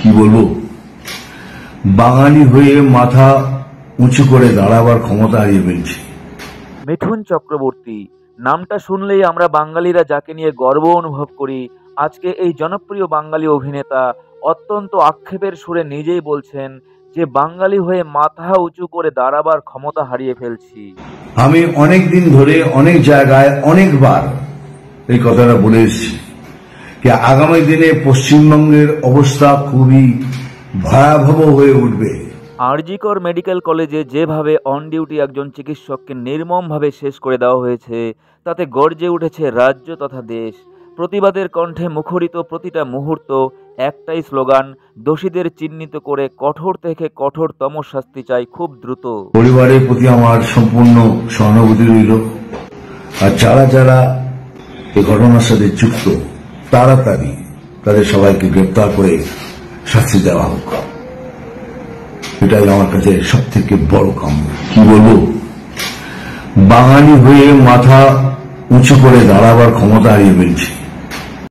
কি বলবো, বাঙালি হয়ে মাথা উঁচু করে দাঁড়াবার ক্ষমতা হারিয়ে ফেলছি। মিঠুন চক্রবর্তী নামটা শুনলেই আমরা বাঙালিরা যাকে নিয়ে গর্ব অনুভব করি, আজকে এই জনপ্রিয় বাঙালি অভিনেতা অত্যন্ত আক্ষেপের সুরে নিজেই বলছেন যে বাঙালি হয়ে মাথা উঁচু করে দাঁড়াবার ক্ষমতা হারিয়ে ফেলছি। আমি অনেক দিন ধরে অনেক জায়গায় অনেকবার এই কথাটা বলে এসেছি যে আগামী দিনে পশ্চিমবঙ্গের অবস্থা খুবই ভয়াবহ হয়ে উঠবে। আরজিকর মেডিকেল কলেজে যেভাবে অন ডিউটি একজন চিকিৎসককে নির্মমভাবে শেষ করে দেওয়া হয়েছে, তাতে গর্জে উঠেছে রাজ্য তথা দেশ। প্রতিবাদের কণ্ঠে মুখরিত প্রতিটা মুহূর্ত একটাই স্লোগান, দোষীদের চিহ্নিত করে কঠোর থেকে কঠোরতম শাস্তি চাই খুব দ্রুত। পরিবারের প্রতি আমার সম্পূর্ণ সহানুভূতি রইল, আর যারা যারা এই ঘটনার সাথে যুক্ত তাড়াতাড়ি তাদের সবাইকে গ্রেপ্তার করে শাস্তি দেওয়া হোক, এটাই আমার কাছে সব থেকে বড় কাম্য। কি বলবো, বাঙালি হয়ে মাথা উঁচু করে দাঁড়াবার ক্ষমতা হারিয়ে ফেলছি।